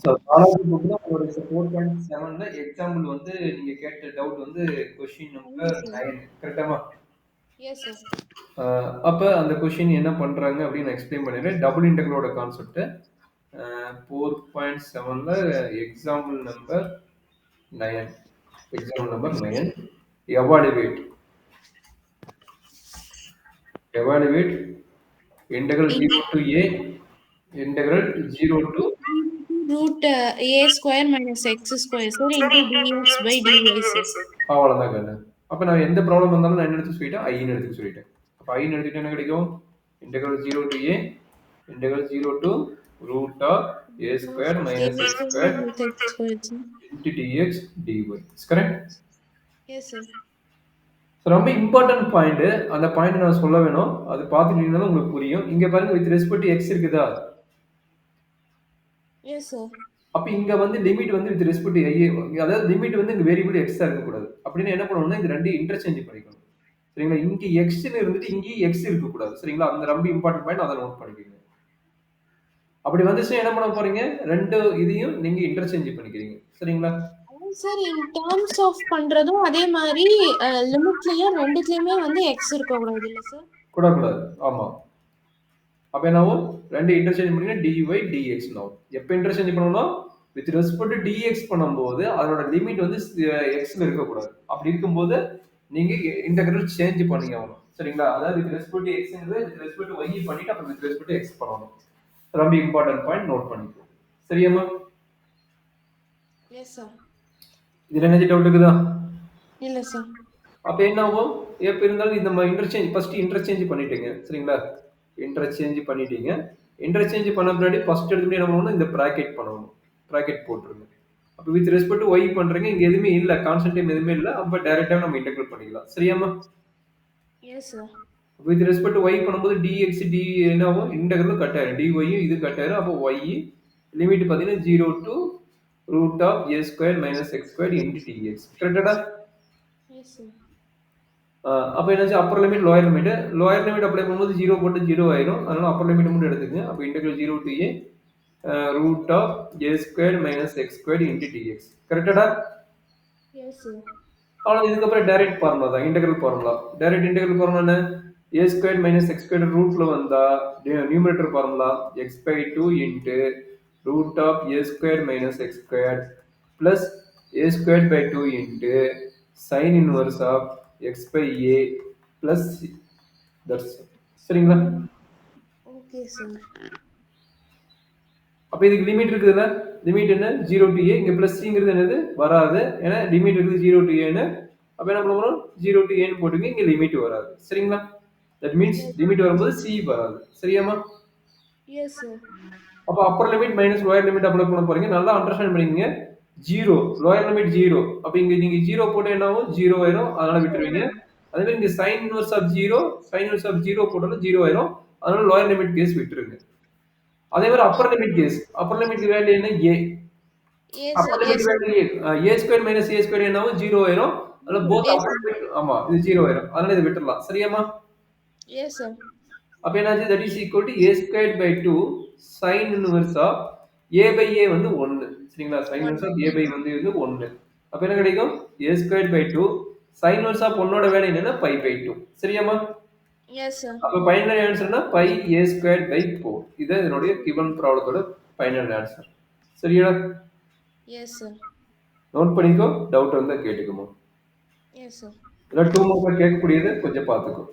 So college புக்ல உங்களுடைய 4.7ல example வந்து நீங்க கேட்ட டவுட் வந்து question Yes, number sir. 9 கரெக்டாமா? Yes, sir. அப்ப அந்த கொஸ்டின் என்ன பண்றாங்க அப்படின்னு நான் எக்ஸ்பிளைன் பண்ணிடுறேன். டபுள் இன்டெக்ரலோட கான்செப்ட் 4.7ல example number 9 example number 9 evaluate evaluate integral In 0 to a integral 0 to root a square minus x square, sir, into dx by dy, sir. அவ்வளவுதான் கண்ணு. அப்ப நான் எந்த ப்ராப்ளம் வந்தாலும் நான் என்ன எடுத்து சொல்லிட்டேன் ஐன்னு எடுத்து சொல்லிட்டேன். அப்ப ஐன்னு எடுத்துட்டு என்ன கிடைக்கும் integral 0 to a integral 0 to root of a square A minus x square square minus x square, sir. into dx dy. Is correct? Yes, sir. ரொம்ப இம்பார்ட்டன்ட் பாயிண்ட். அந்த பாயிண்ட் நான் சொல்ல வேணும். அது பார்த்துட்டீங்கன்னா உங்களுக்கு புரியும். இங்க பாருங்க வித் ரெஸ்பெக்ட் டு x இருக்குதா? Yes, sir. அப்ப இங்க வந்து லிமிட் வந்து வித் ரெஸ்பெக்ட் டு அதாவது லிமிட் வந்து இங்க வேரியபிள் x ஆ இருக்கக்கூடாது. அப்படின்னா என்ன பண்ணணும்னா இந்த ரெண்டையும் இன்டர்சேஞ்ச் பண்ணிக்கணும். சரிங்களா? இங்க xன்னு இருந்துட்டு இங்கேயும் x இருக்கக்கூடாது. சரிங்களா? அந்த ரொம்ப இம்பார்ட்டன்ட் பாயிண்ட் அதை நோட் பண்ணிக்கோங்க. அப்படி வந்துச்சுன்னா என்ன பண்ண போறீங்க? ரெண்டு இதையும் நீங்க இன்டர்சேஞ்ச் பண்ணிக்கிறீங்க. சரிங்களா? சார் இன் டேர்ம்ஸ் ஆஃப் பண்றதும் அதே மாதிரி லிமிட்லயும் ரெண்டுத்துலயுமே வந்து எக்ஸ் இருக்க கூடாது இல்ல சார்? கூடாது. ஆமா. அப்ப என்னாகும்? ரெண்டு இன்டர்சேஞ்ச் பண்ணீங்கன்னா dy dx ஆகும். எப்ப இன்டர்சேஞ்ச் பண்ணணும்? வித் ரெஸ்பெக்ட் டு dx பண்ணும்போது அதோட லிமிட் வந்து xல இருக்கக்கூடாது. அப்படி இருக்கும்போது நீங்க இன்டெகிரல் சேஞ்ச் பண்ணி ஆகணும். சரிங்களா? அதாவது வித் ரெஸ்பெக்ட் டு xங்கிறது வித் ரெஸ்பெக்ட் டு y பண்ணிட்டு அப்புறம் வித் ரெஸ்பெக்ட் டு x பண்ணணும். ரொம்ப இம்பார்ட்டன்ட் பாயிண்ட் நோட் பண்ணிக்கோ. சரியாமா? Yes sir. இதுல என்ன டவுட் இருக்குதா? இல்ல சார். அப்ப என்ன ஆகும்? எப்ப இருந்தாலும் இந்த இன்டர்சேஞ்ச் ஃபர்ஸ்ட் இன்டர்சேஞ்ச் பண்ணிட்டீங்க. சரிங்களா? இன்டர்சேஞ்ச் பண்ணிட்டீங்க. இன்டர்சேஞ்ச் பண்ண பின்னாடி ஃபர்ஸ்ட் எடுத்து என்ன பண்ணணும்? இந்த பிராக்கெட் பண்ணணும். பிராக்கெட் போட்டுருங்க. அப்ப வித் ரெஸ்பெக்ட் டு y பண்றீங்க. இங்க எதுவுமே இல்ல. கான்ஸ்டன்ட் டைம் எதுவுமே இல்ல. அப்ப டைரக்டா நம்ம இன்டெகிரேட் பண்ணிக்கலாம். சரியாமா? Yes sir. With respect to y பண்ணும்போது dx d என்ன ஆகும்? இன்டெகிரல் கட் ஆயிரும். dy இது கட் ஆயிரும். அப்ப y லிமிட் பாத்தீங்கன்னா 0 to root of a square minus x square into dx. கரெக்ட்டா? S sir. அப்ப என்னாச்சு? Upper limit lower limit. Lower limit apply பண்ணும்போது 0 போட்டு 0 ஆயிரும். அதனால அப்பர் லிமிட் மட்டும் எடுத்துக்கங்க. அப்ப integral 0 to a root of a square minus x square into dx. கரெக்ட்டா? Yes sir. அவ்வளவு இதுக்கப்புறம் டைரக்ட் ஃபார்முலா தான் integral formula. Direct integral formula என்ன? a square minus x square ரூட்ல வந்தா numerator formula x by 2 into root of a square minus x square plus a square by 2 into sin inverse of x by a plus c. That's it. சரிங்களா? Okay sir. அப்ப இதுக்கு limit இருக்குதுல்ல? Limit என்ன? 0 to a. இங்க plus cங்கிறது என்னது? வராது. ஏன்னா limit இருக்குது 0 to a ன்னு. அப்ப என்ன பண்ணுவோம்? 0 to a ன்னு போட்டுங்க. இங்க லிமிட் வராது. சரிங்களா? That means லிமிட் வரும்போது c வராது. சரியாமா? Yes sir. அப்ப upper limit minus lower limit apply பண்ண போறீங்க. நல்லா அண்டர்ஸ்டாண்ட் பண்ணிக்கங்க. 0 லோயர் லிமிட் 0. அப்ப இங்க நீங்க 0 போட்டு என்ன ஆகும்? 0 ஆயிரும். அதனால விட்டுருவீங்க. அதே மாதிரி இங்க sin inverse of 0, sin inverse of 0 போட்டாலும் 0 ஆயிரும். அதனால லோயர் லிமிட் கேஸ் விட்டுருங்க. அதே மாதிரி upper limit case. Upper limit value என்ன? a. Upper limit value a square minus a square என்ன ஆகும்? 0 ஆயிரும். அதனால போத் அப்பர் லிமிட் ஆமா இது 0 ஆயிரும். அதனால இதை விட்டுறலாம். சரியாமா? Yes sir. அப்ப என்னாச்சு? that is equal to a squared by 2 sin inverse of a by a வந்து 1. சரிங்களா? sin inverse of a by வந்து 1. அப்ப என்ன கிடைக்கும்? a squared by 2 sin inverse of 1 ஓட வேல்யூ என்னன்னா pi by 2. சரியாமா? Yes sir. அப்ப ஃபைனல் ஆன்சர்னா pi a squared by 4. இது இதனுடைய given ப்ராப்ளத்தோட ஃபைனல் ஆன்சர். சரியா? Yes sir. நோட் பண்ணிக்கோ. டவுட் வந்தா கேட்டுக்கோமா. Yes sir. இல்ல 2 மார்க் கேட்கக்கூடியது கொஞ்சம் பாத்துக்கோ.